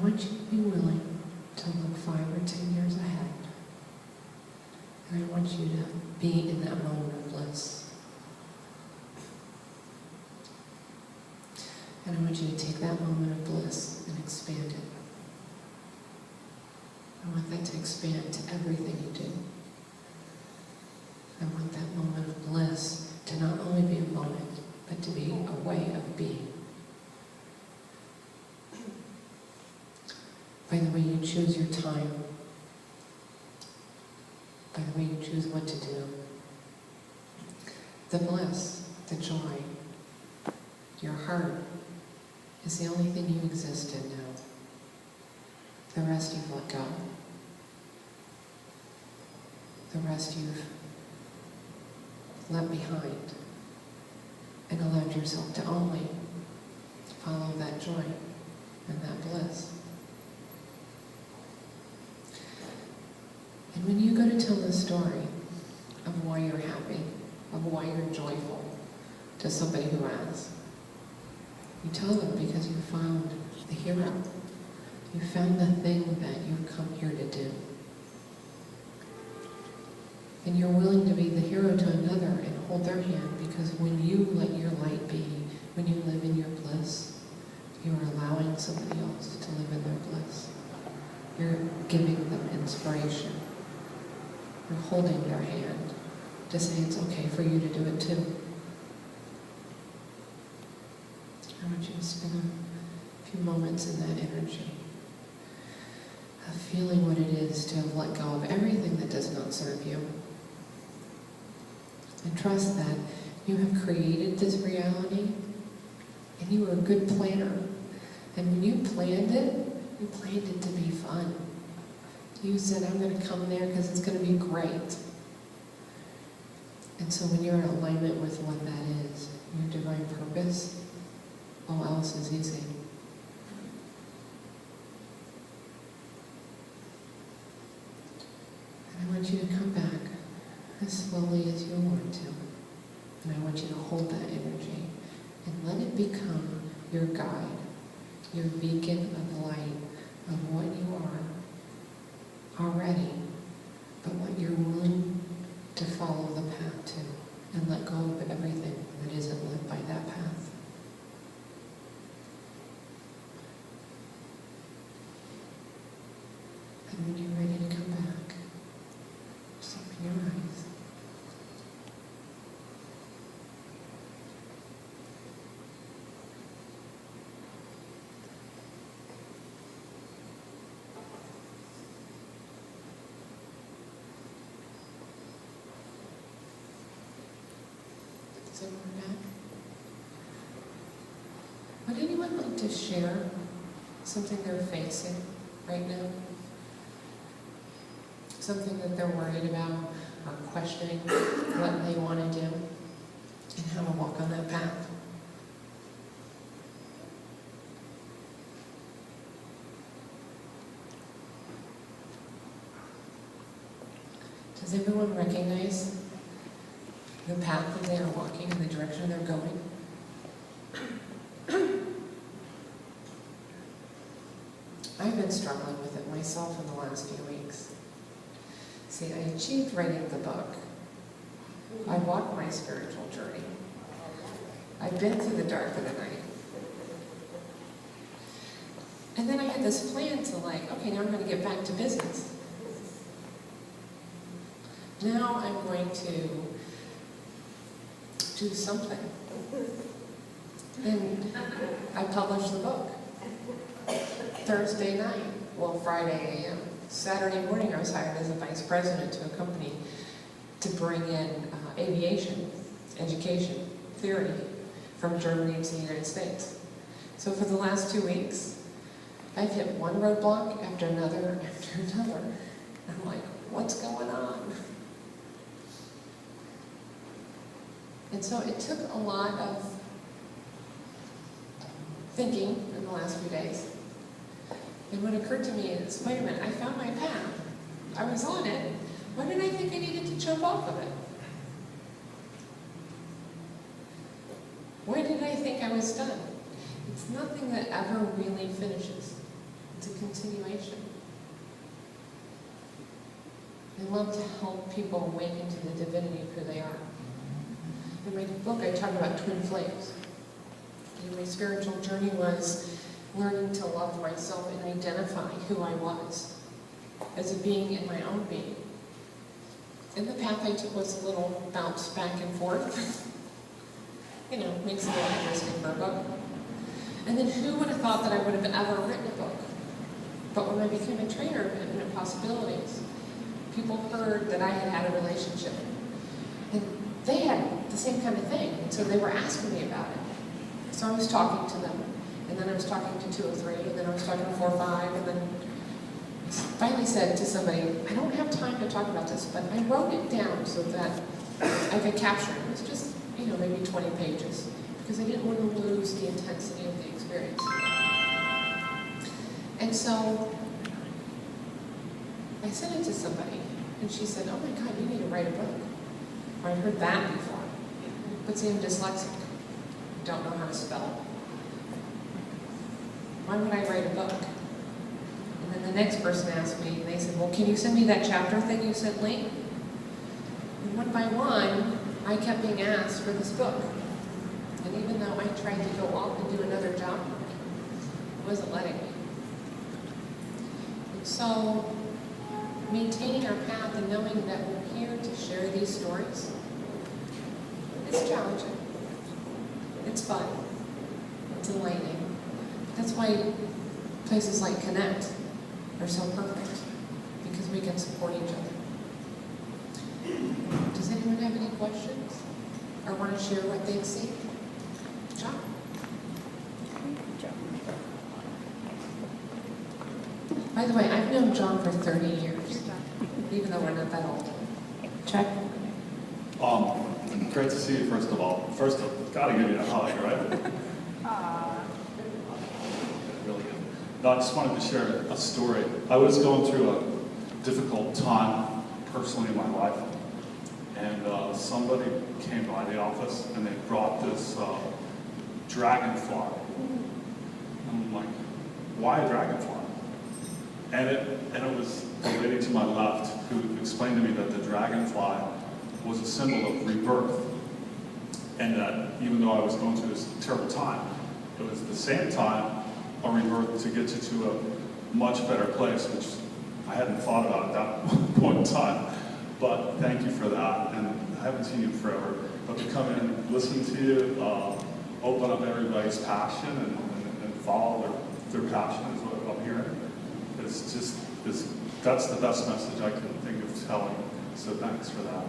want you to be willing to look 5 or 10 years ahead. And I want you to be in that moment of bliss. And I want you to take that moment of bliss and expand it. I want that to expand to everything you do. I want that moment of bliss to not only be a moment, but to be a way of being. By the way you choose your time, by the way you choose what to do. The bliss, the joy, your heart is the only thing you exist in now. The rest you've let go. The rest you've left behind and allowed yourself to only follow that joy and that bliss. And when you go to tell the story of why you're happy, of why you're joyful to somebody who asks, you tell them because you found the hero. You found the thing that you've come here to do. And you're willing to be the hero to another and hold their hand, because when you let your light be, when you live in your bliss, you are allowing somebody else to live in their bliss. You're giving them inspiration. You're holding their hand to say it's okay for you to do it too. I want you to spend a few moments in that energy of feeling what it is to have let go of everything that does not serve you. And trust that you have created this reality, and you were a good planner. And when you planned it to be fun. You said, I'm going to come there because it's going to be great. And so when you're in alignment with what that is, your divine purpose, all else is easy. And I want you to come back as slowly as you want to. And I want you to hold that energy and let it become your guide, your beacon of light of what you are already, but what you're willing to follow the path to, and let go of everything that isn't led by that path. And when you're ready to come back, just open your eyes. So we're back. Would anyone like to share something they're facing right now? Something that they're worried about or questioning what they want to do and how to walk on that path? Does everyone recognize the path that they are walking and the direction they're going? I've been struggling with it myself in the last few weeks. See, I achieved writing the book. I walked my spiritual journey. I've been through the dark of the night. And then I had this plan to okay, now I'm going to get back to business. Now I'm going to do something. And I published the book. Thursday night, Friday a.m. Saturday morning, I was hired as a vice president to a company to bring in aviation, education, theory from Germany to the United States. So for the last 2 weeks, I've hit one roadblock after another after another. I'm like, what's going on? And so it took a lot of thinking in the last few days. And what occurred to me is, wait a minute, I found my path. I was on it. Why did I think I needed to jump off of it? Why did I think I was done? It's nothing that ever really finishes. It's a continuation. I love to help people awaken to the divinity of who they are. In my book, I talk about twin flames. And my spiritual journey was learning to love myself and identify who I was as a being in my own being. And the path I took was a little bounce back and forth. You know, makes it a little interesting for a book. And then who would have thought that I would have ever written a book? But when I became a trainer of infinite possibilities, people heard that I had had a relationship. And they had the same kind of thing, and so they were asking me about it. So I was talking to them, and then I was talking to 2 or 3, and then I was talking to 4 or 5, and then I finally said to somebody, I don't have time to talk about this, but I wrote it down so that I could capture it. It was just, you know, maybe 20 pages, because I didn't want to lose the intensity of the experience. And so I sent it to somebody, and she said, oh my God, you need to write a book. Or I'd heard that before. But see, I'm dyslexic. I don't know how to spell. Why would I write a book? And then the next person asked me, and they said, well, can you send me that chapter thing you sent Lee? And one by one, I kept being asked for this book. And even though I tried to go off and do another job, it wasn't letting me. And so, maintaining our path and knowing that we're here to share these stories, it's challenging. It's fun. It's enlightening. That's why places like Connect are so perfect, because we can support each other. Does anyone have any questions or want to share what they've seen? John? By the way, I've known John for 30 years, even though we're not that old. Check. Great to see you, first of all. First, I've got to give you a hug, right? Really good. No, I just wanted to share a story. I was going through a difficult time personally in my life, and somebody came by the office and they brought this dragonfly. I'm like, why a dragonfly? And it was the lady to my left who explained to me that the dragonfly was a symbol of rebirth, and that even though I was going through this terrible time, it was at the same time a rebirth to get you to a much better place, which I hadn't thought about at that point in time. But thank you for that, and I haven't seen you forever. But to come in and listen to you, open up everybody's passion and follow their passion is what I'm hearing. It's just, that's the best message I can think of telling, so thanks for that.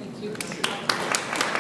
Thank you.